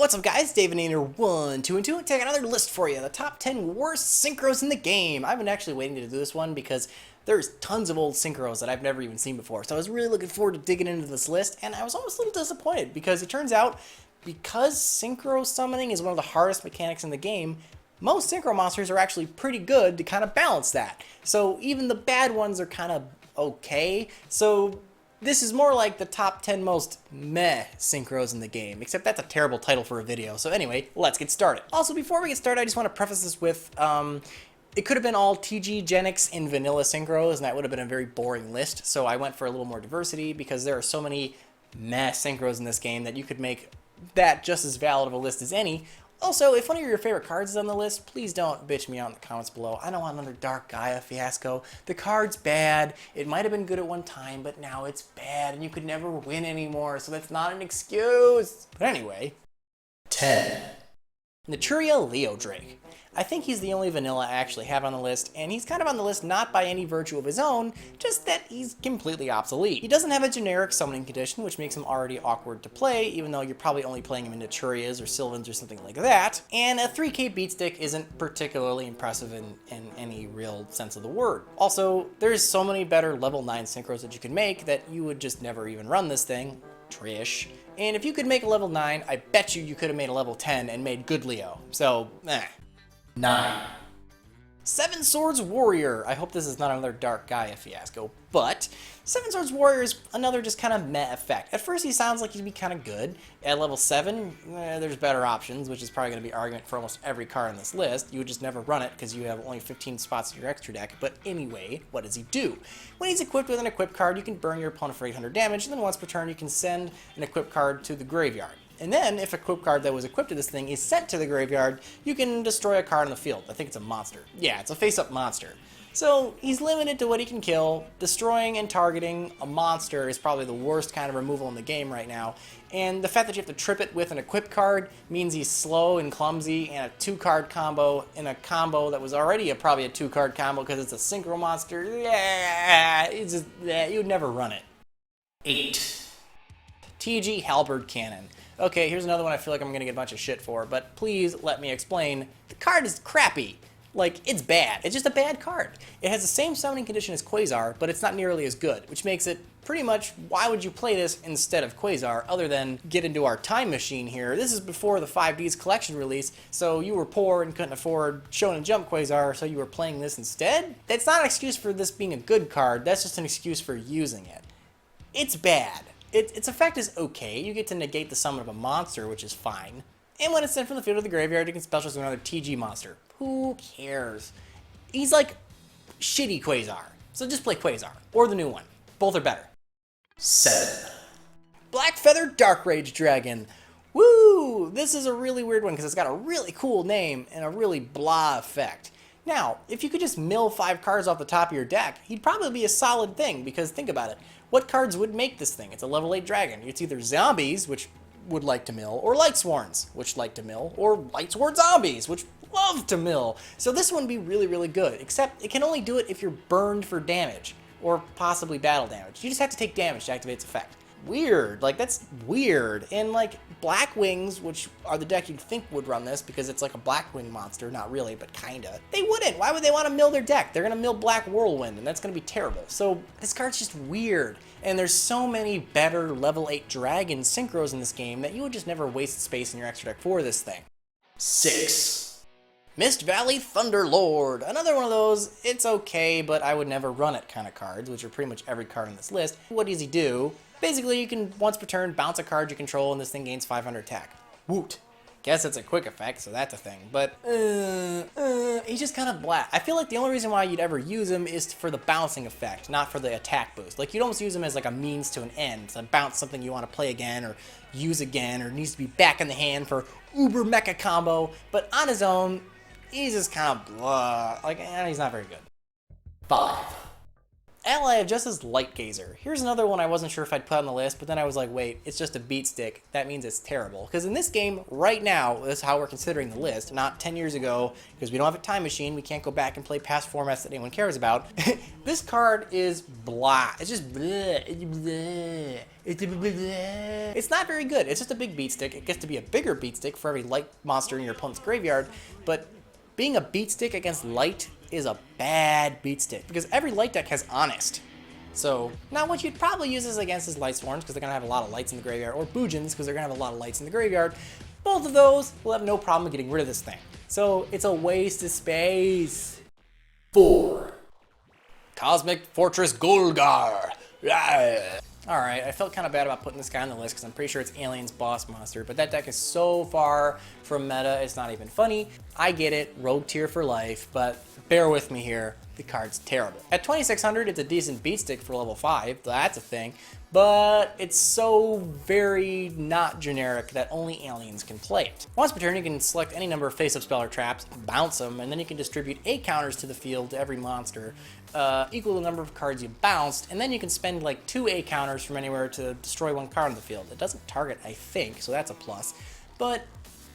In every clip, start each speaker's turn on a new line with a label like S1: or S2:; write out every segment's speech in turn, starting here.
S1: What's up guys, David Nainer 1, 2, and 2, and take another list for you, the top 10 worst synchros in the game. I've been actually waiting to do this one because there's tons of old synchros that I've never even seen before, so I was really looking forward to digging into this list, and I was almost a little disappointed because it turns out, because synchro summoning is one of the hardest mechanics in the game, most synchro monsters are actually pretty good to kind of balance that. So even the bad ones are kind of okay, so this is more like the top 10 most meh synchros in the game, except that's a terrible title for a video. So anyway, let's get started. Also, before we get started, I just want to preface this with, it could have been all Hydrogenic in vanilla synchros, and that would have been a very boring list. So I went for a little more diversity because there are so many meh synchros in this game that you could make that just as valid of a list as any. Also, if one of your favorite cards is on the list, please don't bitch me out in the comments below. I don't want another Dark Gaia fiasco. The card's bad. It might have been good at one time, but now it's bad, and you could never win anymore, so that's not an excuse. But anyway, 10. Naturia Leo Drake. I think he's the only vanilla I actually have on the list, and he's kind of on the list not by any virtue of his own, just that he's completely obsolete. He doesn't have a generic summoning condition, which makes him already awkward to play, even though you're probably only playing him in Naturias or Sylvans or something like that, and a 3k beat stick isn't particularly impressive in any real sense of the word. Also, there's so many better level 9 synchros that you can make that you would just never even run this thing. Trish. And if you could make a level 9, I bet you could have made a level 10 and made good Leo. So, 9. Seven Swords Warrior. I hope this is not another Dark Gaia fiasco, but Seven Swords Warrior is another just kind of meh effect. At first he sounds like he'd be kind of good. At level 7, there's better options, which is probably going to be argument for almost every card on this list. You would just never run it because you have only 15 spots in your extra deck, but anyway, what does he do? When he's equipped with an equipped card, you can burn your opponent for 800 damage, and then once per turn you can send an equipped card to the graveyard. And then, if a equipped card that was equipped to this thing is sent to the graveyard, you can destroy a card on the field. I think it's a monster. Yeah, it's a face-up monster. So, he's limited to what he can kill. Destroying and targeting a monster is probably the worst kind of removal in the game right now. And the fact that you have to trip it with an equipped card means he's slow and clumsy, and a 2-card combo in a combo that was already probably a 2-card combo because it's a synchro monster. Yeah, it's just, you'd never run it. 8. TG Halberd Cannon. Okay, here's another one I feel like I'm going to get a bunch of shit for, but please let me explain. The card is crappy. Like, it's bad. It's just a bad card. It has the same summoning condition as Quasar, but it's not nearly as good, which makes it pretty much, why would you play this instead of Quasar, other than get into our time machine here. This is before the 5Ds collection release, so you were poor and couldn't afford Shonen Jump Quasar, so you were playing this instead? That's not an excuse for this being a good card, that's just an excuse for using it. It's bad. Its effect is okay. You get to negate the summon of a monster, which is fine. And when it's sent from the field to the graveyard, you can special summon another TG monster. Who cares? He's like shitty Quasar. So just play Quasar. Or the new one. Both are better. 7. Black Feather Dark Rage Dragon. Woo! This is a really weird one because it's got a really cool name and a really blah effect. Now, if you could just mill 5 cards off the top of your deck, he'd probably be a solid thing, because think about it. What cards would make this thing? It's a level 8 dragon. It's either zombies, which would like to mill, or Lightsworns, which like to mill, or Lightsword zombies, which love to mill. So this one would be really, really good, except it can only do it if you're burned for damage, or possibly battle damage. You just have to take damage to activate its effect. Weird, like that's weird. And like Black Wings, which are the deck you'd think would run this because it's like a Blackwing monster, not really, but kinda. They wouldn't. Why would they want to mill their deck? They're gonna mill Black Whirlwind, and that's gonna be terrible. So this card's just weird. And there's so many better level 8 dragon synchros in this game that you would just never waste space in your extra deck for this thing. 6. Mist Valley Thunderlord. Another one of those, it's okay, but I would never run it kind of cards, which are pretty much every card on this list. What does he do? Basically, you can, once per turn, bounce a card you control, and this thing gains 500 attack. Woot. Guess it's a quick effect, so that's a thing. But, he's just kind of blah. I feel like the only reason why you'd ever use him is for the bouncing effect, not for the attack boost. Like, you'd almost use him as like a means to an end, to bounce something you want to play again, or use again, or needs to be back in the hand for uber mecha combo. But on his own, he's just kind of blah. Like, he's not very good. 5. ally of Justice, Light Gazer. Here's another one I wasn't sure if I'd put on the list, but then I was like, wait, it's just a beat stick. That means it's terrible. Because in this game, right now, this is how we're considering the list, not 10 years ago, because we don't have a time machine, we can't go back and play past formats that anyone cares about. This card is blah. It's just blah. It's not very good. It's just a big beat stick. It gets to be a bigger beat stick for every light monster in your opponent's graveyard, but being a beat stick against light is a bad beat stick because every light deck has Honest. So now what you'd probably use this against is Light Swarms because they're gonna have a lot of lights in the graveyard, or Boojins because they're gonna have a lot of lights in the graveyard. Both of those will have no problem getting rid of this thing. So it's a waste of space. 4. Cosmic Fortress Golgar. Alright, I felt kind of bad about putting this guy on the list because I'm pretty sure it's Alien's boss monster, but that deck is so far from meta, it's not even funny. I get it, rogue tier for life, but bear with me here, the card's terrible. At 2600, it's a decent beat stick for level 5, that's a thing, but it's so very not generic that only aliens can play it. Once per turn, you can select any number of face-up spell or traps, bounce them, and then you can distribute 8 counters to the field to every monster, equal to the number of cards you bounced, and then you can spend like 2 8 counters from anywhere to destroy 1 card on the field. It doesn't target, I think, so that's a plus. But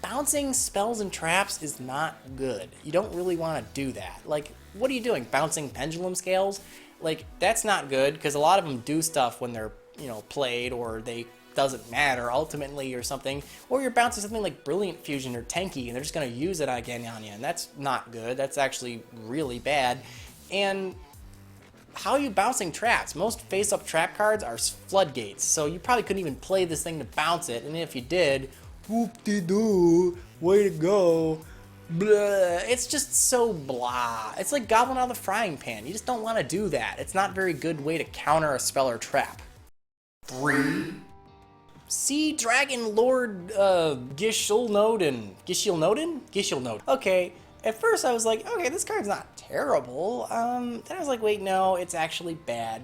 S1: bouncing spells and traps is not good. You don't really want to do that. Like, what are you doing? Bouncing pendulum scales? Like, that's not good, because a lot of them do stuff when they're, you know, played, or they doesn't matter ultimately or something, or you're bouncing something like Brilliant Fusion or Tenki, and they're just going to use it again on you, and that's not good. That's actually really bad. And how are you bouncing traps? Most face-up trap cards are floodgates, so you probably couldn't even play this thing to bounce it, and if you did, whoop-de-doo, way to go, blah. It's just so blah. It's like gobbling out of the frying pan. You just don't want to do that. It's not a very good way to counter a spell or trap. 3. See Dragonlord Gitchell Node. Okay, at first I was like, okay, this card's not terrible. Then I was like, wait, no, it's actually bad.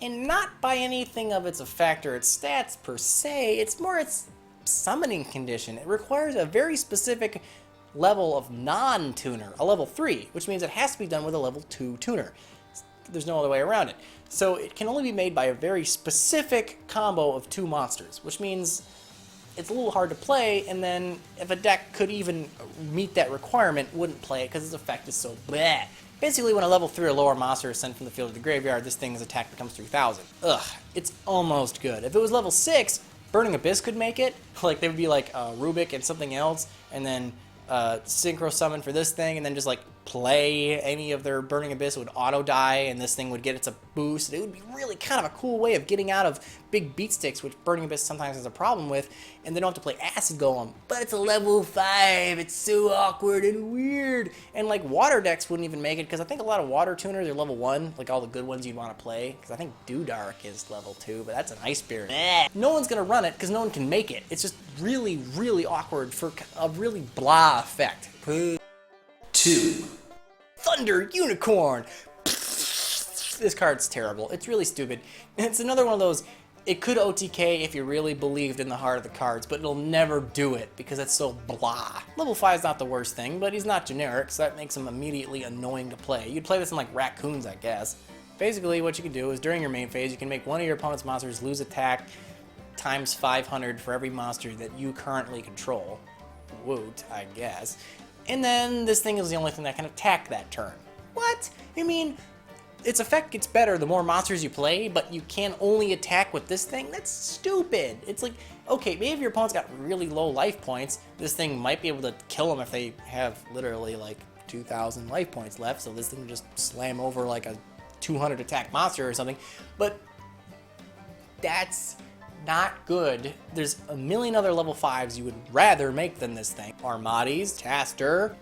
S1: And not by anything of its effect or its stats per se, it's more its summoning condition. It requires a very specific level of non-tuner, a level 3, which means it has to be done with a level 2 tuner. There's no other way around it. So it can only be made by a very specific combo of 2 monsters, which means it's a little hard to play, and then if a deck could even meet that requirement, wouldn't play it because its effect is so bleh. Basically, when a level 3 or lower monster is sent from the field to the graveyard, this thing's attack becomes 3000. Ugh, it's almost good. If it was level 6, Burning Abyss could make it. Like, they would be like Rubik and something else, and then Synchro summon for this thing, and then just like play any of their Burning Abyss. It would auto die, and this thing would get its a boost. It would be really kind of a cool way of getting out of big beat sticks, which Burning Abyss sometimes has a problem with, and they don't have to play Acid Golem. But it's a level 5. It's so awkward and weird. And like water decks wouldn't even make it, because I think a lot of water tuners are level 1, like all the good ones you'd want to play. Because I think Dewdark is level 2, but that's an Ice Spirit. No one's gonna run it because no one can make it. It's just really, really awkward for a really blah effect. 2. Thunder Unicorn. This card's terrible. It's really stupid. It's another one of those, it could OTK if you really believed in the heart of the cards, but it'll never do it because it's so blah. Level 5 is not the worst thing, but he's not generic, so that makes him immediately annoying to play. You'd play this in like Raccoons, I guess. Basically, what you can do is during your main phase, you can make one of your opponent's monsters lose attack times 500 for every monster that you currently control. Woot, I guess. And then this thing is the only thing that can attack that turn. What? You mean its effect gets better the more monsters you play, but you can only attack with this thing? That's stupid. It's like, okay, maybe if your opponent's got really low life points, this thing might be able to kill them if they have literally like 2,000 life points left, so this thing can just slam over like a 200 attack monster or something. But that's not good. There's a million other level 5s you would rather make than this thing. Armades, Taster,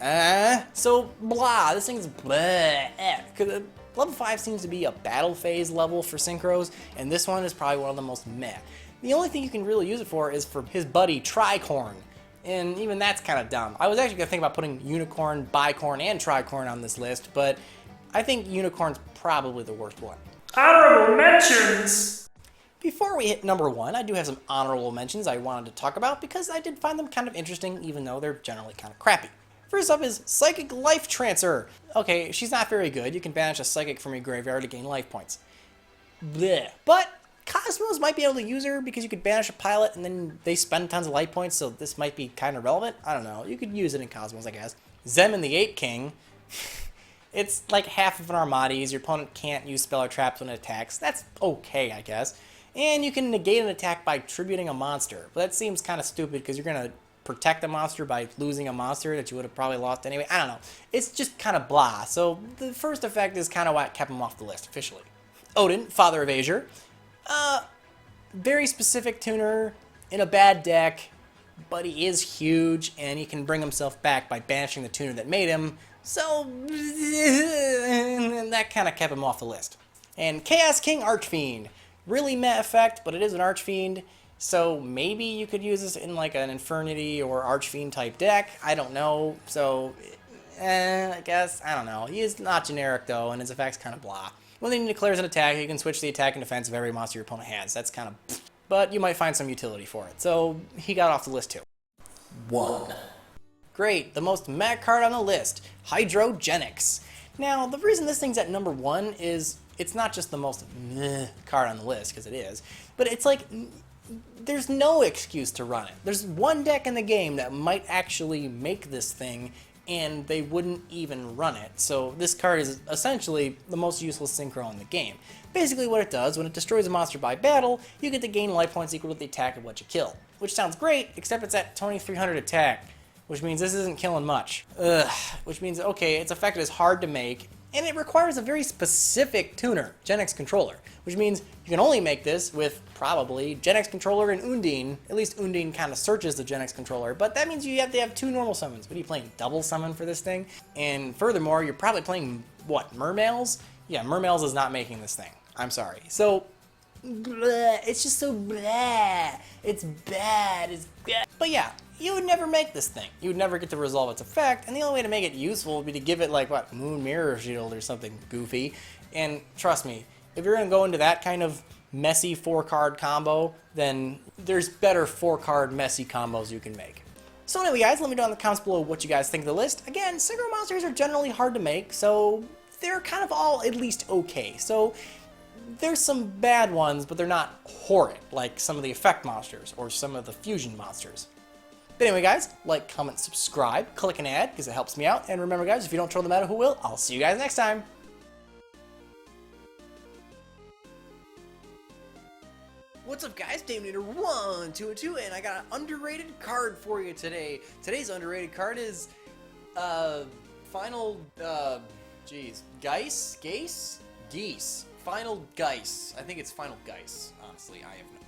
S1: so blah, this thing's blah. Cause level 5 seems to be a battle phase level for Synchros, and this one is probably one of the most meh. The only thing you can really use it for is for his buddy Tricorn, and even that's kind of dumb. I was actually gonna think about putting Unicorn, Bicorn, and Tricorn on this list, but I think Unicorn's probably the worst one.
S2: Honorable mentions!
S1: Before we hit number 1, I do have some honorable mentions I wanted to talk about because I did find them kind of interesting, even though they're generally kind of crappy. First up is Psychic Life Transfer. Okay, she's not very good. You can banish a Psychic from your graveyard to gain life points. bleh. But Cosmos might be able to use her because you could banish a pilot and then they spend tons of life points, so this might be kind of relevant. I don't know. You could use it in Cosmos, I guess. Zem and the Ape King. It's like half of an Armades. Your opponent can't use spell or traps when it attacks. That's okay, I guess. And you can negate an attack by tributing a monster. But that seems kind of stupid because you're going to protect a monster by losing a monster that you would have probably lost anyway. I don't know. It's just kind of blah. So the first effect is kind of why it kept him off the list officially. Odin, Father of Azure. Very specific tuner in a bad deck, but he is huge and he can bring himself back by banishing the tuner that made him. So that kind of kept him off the list. And Chaos King Archfiend. Really meh effect, but it is an Archfiend. So maybe you could use this in like an Infernity or Archfiend type deck. I don't know. So, I guess. I don't know. He is not generic though, and his effect's kind of blah. When he declares an attack, you can switch the attack and defense of every monster your opponent has. That's kind of... But you might find some utility for it. So he got off the list too. 1. Great, the most meh card on the list, Hydrogenic. Now, the reason this thing's at number 1 is it's not just the most meh card on the list, because it is, but it's like, there's no excuse to run it. There's one deck in the game that might actually make this thing, and they wouldn't even run it. So this card is essentially the most useless synchro in the game. Basically what it does, when it destroys a monster by battle, you get to gain life points equal to the attack of what you kill. Which sounds great, except it's at 2300 attack, which means this isn't killing much. Which means, okay, its effect is hard to make, and it requires a very specific tuner, Gen X Controller, which means you can only make this with probably Gen X Controller and Undine. At least Undine kind of searches the Gen X Controller, but that means you have to have 2 normal summons. What are you playing, double summon for this thing? And furthermore, you're probably playing, what, Mermails? Yeah, Mermails is not making this thing. I'm sorry. So, bleh, it's just so bleh. It's bad. It's bleh. But yeah, you would never make this thing. You would never get to resolve its effect, and the only way to make it useful would be to give it, like, what, Moon Mirror Shield or something goofy. And trust me, if you're going to go into that kind of messy 4-card combo, then there's better 4-card messy combos you can make. So anyway, guys, let me know in the comments below what you guys think of the list. Again, synchro monsters are generally hard to make, so they're kind of all at least okay. So there's some bad ones, but they're not horrid, like some of the effect monsters or some of the fusion monsters. But anyway, guys, like, comment, subscribe, click an ad, because it helps me out. And remember, guys, if you don't troll the meta, who will? I'll see you guys next time. What's up, guys? Daminator122, and I got an underrated card for you today. Today's underrated card is, Final, Geese? Final Geis. I think it's Final Geis. Honestly, I have no